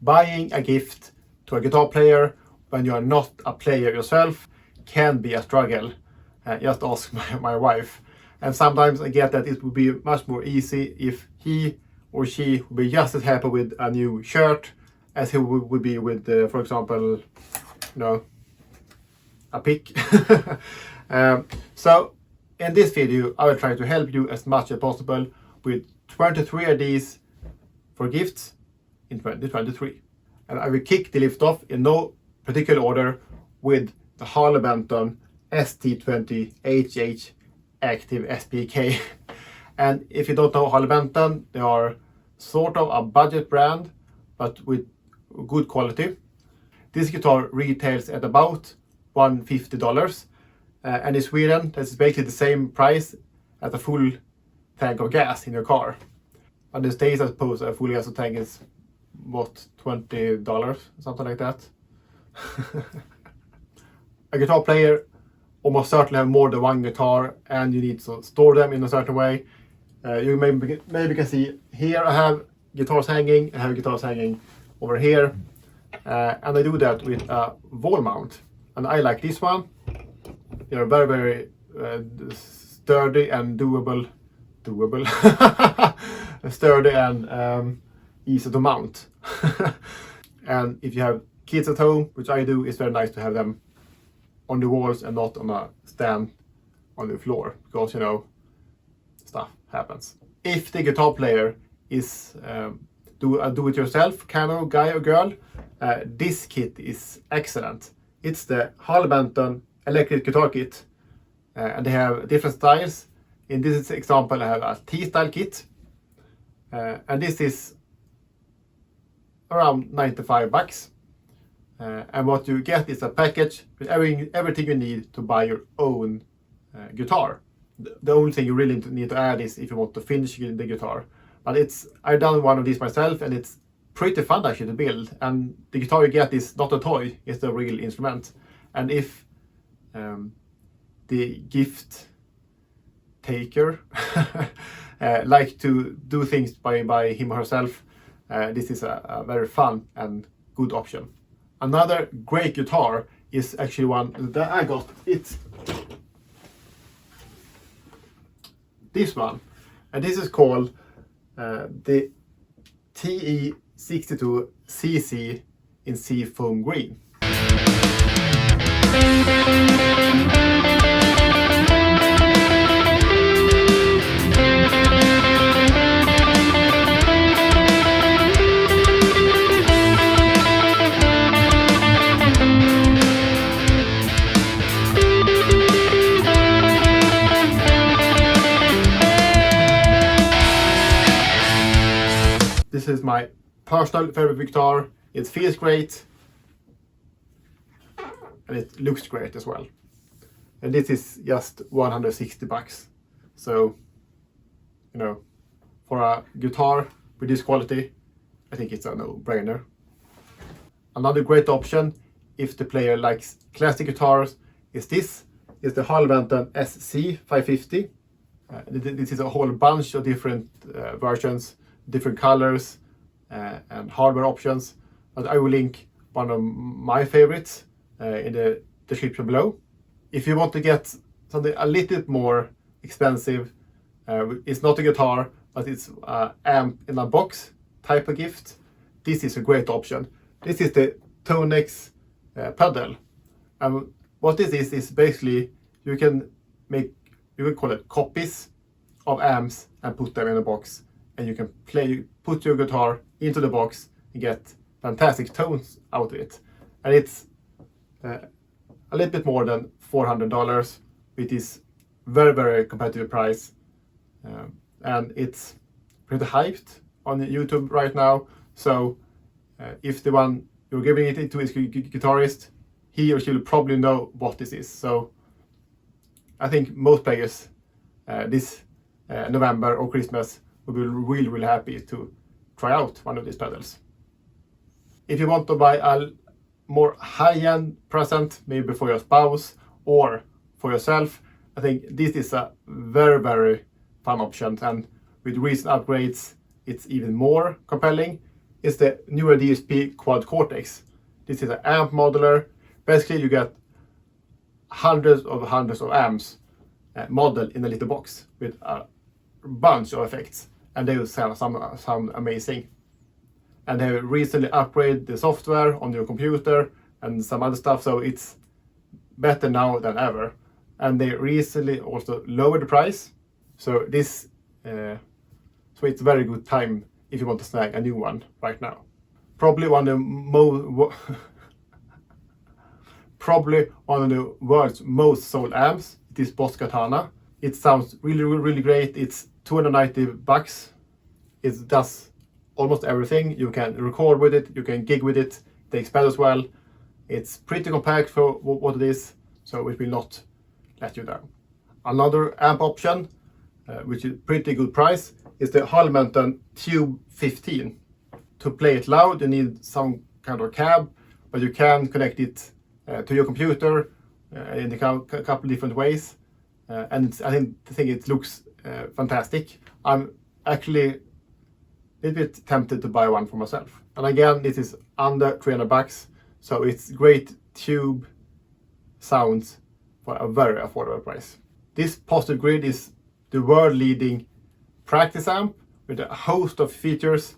buying a gift to a guitar player when you are not a player yourself can be a struggle. Just ask my wife. And sometimes I get that it would be much more easy if he or she would be just as happy with a new shirt as he would be with, for example, a pick. So in this video, I will try to help you as much as possible with 23 ideas for gifts in 2023. And I will kick the lift off in no particular order with the Harley Benton ST20HH Active SPK. And if you don't know Harley Benton, they are sort of a budget brand, but with good quality. This guitar retails at about $150. And in Sweden, that's basically the same price as a full tank of gas in your car. And these days, I suppose a full gas tank is what, $20, something like that. A guitar player almost certainly have more than one guitar, and you need to store them in a certain way. You maybe can see here I have guitars hanging. I have guitars hanging over here, and I do that with a wall mount. And I like this one. Very, very sturdy and doable, sturdy and easy to mount. And if you have kids at home, which I do, it's very nice to have them on the walls and not on a stand on the floor, because stuff happens. If the guitar player is a do-it-yourself kind of guy or girl, this kit is excellent. It's the Harley Benton electric guitar kit, and they have different styles. In this example, I have a T-style kit, and this is around $95. And what you get is a package with everything you need to buy your own guitar. The only thing you really need to add is if you want to finish the guitar. But I've done one of these myself, and it's pretty fun actually to build. And the guitar you get is not a toy; it's the real instrument. And if the gift taker like to do things by him or herself, this is a very fun and good option. Another great guitar is actually one that I got. It's this one, and this is called the TE62CC in Seafoam Green. This is my personal favorite guitar. It feels great, and it looks great as well. And this is just $160. So, for a guitar with this quality, I think it's a no-brainer. Another great option, if the player likes classic guitars, is the Harley Benton SC550. This is a whole bunch of different versions, different colors, and hardware options. But I will link one of my favorites in the description below. If you want to get something a little bit more expensive, it's not a guitar, but it's an amp in a box type of gift, this is a great option. This is the Tonex pedal. And what this is basically you can call it copies of amps and put them in a box, and you can put your guitar into the box and get fantastic tones out of it. And it's a little bit more than $400, which is very, very competitive price. And it's pretty hyped on YouTube right now. So if the one you're giving it to is a guitarist, he or she will probably know what this is. So I think most players this November or Christmas will be really, really happy to try out one of these pedals. If you want to buy a more high-end present, maybe for your spouse or for yourself, I think this is a very, very fun option. And with recent upgrades, it's even more compelling. is the newer DSP Quad Cortex. This is an amp modeler. Basically, you get hundreds of amps modeled in a little box with a bunch of effects, and they will sound amazing. And they recently upgraded the software on your computer and some other stuff, so it's better now than ever. And they recently also lowered the price, so this so it's a very good time if you want to snag a new one right now. Probably one of the world's most sold amps. It is Boss Katana. It sounds really great. It's $290. It does almost everything. You can record with it, you can gig with it, it takes pedals well. It's pretty compact for what it is, so it will not let you down. Another amp option, which is pretty good price, is the Benton Tube 15. To play it loud, you need some kind of cab, but you can connect it to your computer in a couple different ways. And I think it looks fantastic. I'm actually a little bit tempted to buy one for myself. And again, this is under $300, so it's great tube sounds for a very affordable price. This Positive Grid is the world-leading practice amp with a host of features.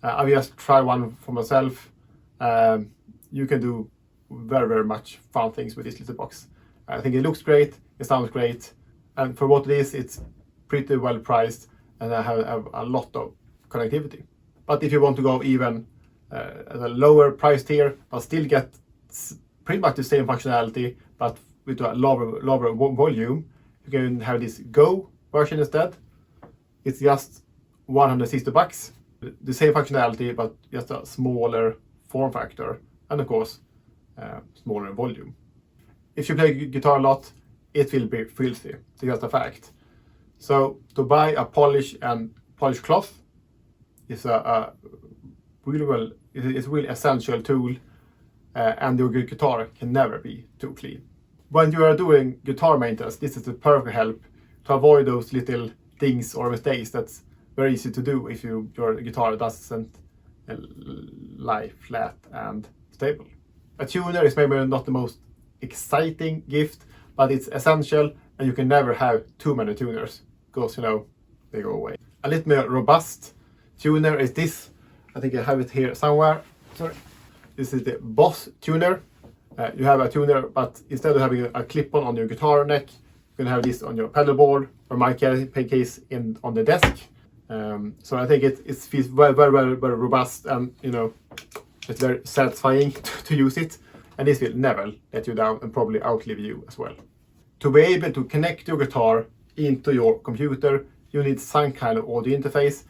I just tried one for myself. You can do very much fun things with this little box. I think it looks great, it sounds great, and for what it is, it's pretty well priced, and I have a lot of connectivity. But if you want to go even at a lower price tier, but still get pretty much the same functionality, but with a lower volume, you can have this Go version instead. It's just $160. The same functionality, but just a smaller form factor, and of course, smaller volume. If you play guitar a lot, it will be filthy. It's just a fact. So to buy a polish cloth is a really essential tool, and your guitar can never be too clean. When you are doing guitar maintenance, this is the perfect help to avoid those little things or mistakes that's very easy to do if your guitar doesn't lie flat and stable. A tuner is maybe not the most exciting gift, but it's essential, and you can never have too many tuners because they go away. A little more robust tuner is this. I think I have it here somewhere. Sorry. This is the Boss tuner. You have a tuner, but instead of having a clip-on on your guitar neck, you can have this on your pedal board, or my case on the desk. So I think it feels very robust, and it's very satisfying to use it. And this will never let you down and probably outlive you as well. To be able to connect your guitar into your computer, you need some kind of audio interface.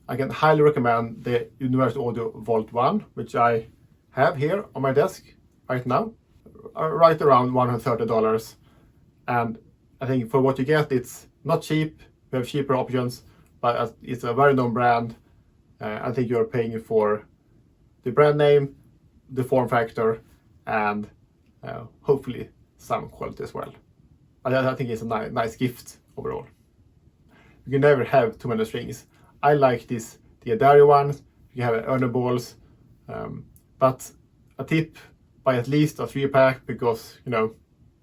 I can highly recommend the Universal Audio Volt 1, which I have here on my desk right now, right around $130. And I think for what you get, it's not cheap. We have cheaper options, but it's a very known brand. I think you're paying for the brand name, the form factor, and hopefully some quality as well. I think it's a nice gift overall. You can never have too many strings. I like the Adari ones. You have Ernie balls, but a tip: buy at least a 3-pack because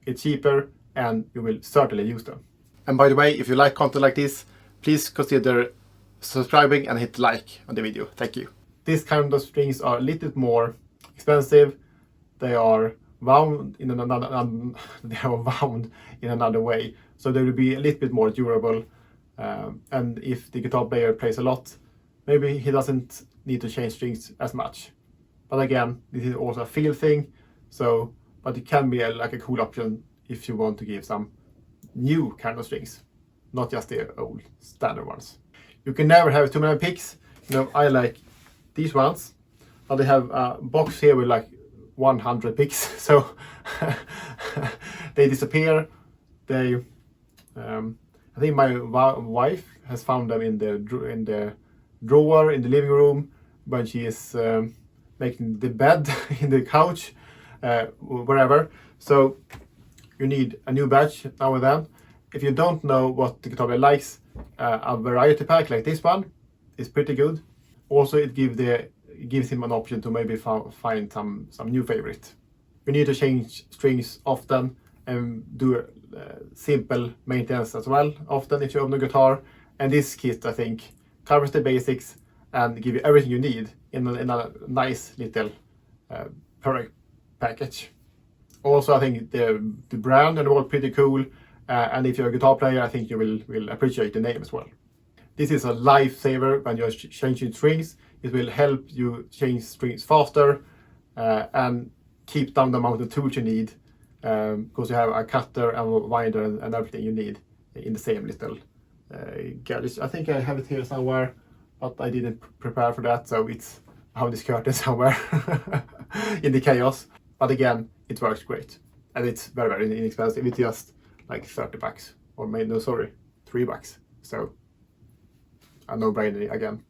it's cheaper and you will certainly use them. And by the way, if you like content like this, please consider subscribing and hit like on the video. Thank you. This kind of strings are a little bit more expensive. They are wound in another way, so they will be a little bit more durable. And if the guitar player plays a lot, maybe he doesn't need to change strings as much. But again, this is also a feel thing. But it can be like a cool option if you want to give some new kind of strings, not just the old standard ones. You can never have too many picks. I like these ones, but they have a box here with like 100 picks, so they disappear. I think my wife has found them in the drawer in the living room when she is making the bed in the couch, wherever. So you need a new batch now and then. If you don't know what the guitar player likes, a variety pack like this one is pretty good. Also, it gives the it gives him an option to maybe find some new favorite. You need to change strings often and do simple maintenance as well often if you own a guitar. And this kit, I think, covers the basics and give you everything you need in a nice little product package. Also, I think the brand and all pretty cool. And if you're a guitar player, I think you will appreciate the name as well. This is a lifesaver when you're changing strings. It will help you change strings faster and keep down the amount of tools you need because you have a cutter and a winder and everything you need in the same little gadget. I think I have it here somewhere, but I didn't prepare for that, so it's behind this curtain somewhere in the chaos. But again, it works great, and it's very, very inexpensive. It's just like 30 bucks, or maybe, no, sorry, $3. So a no-brainer again.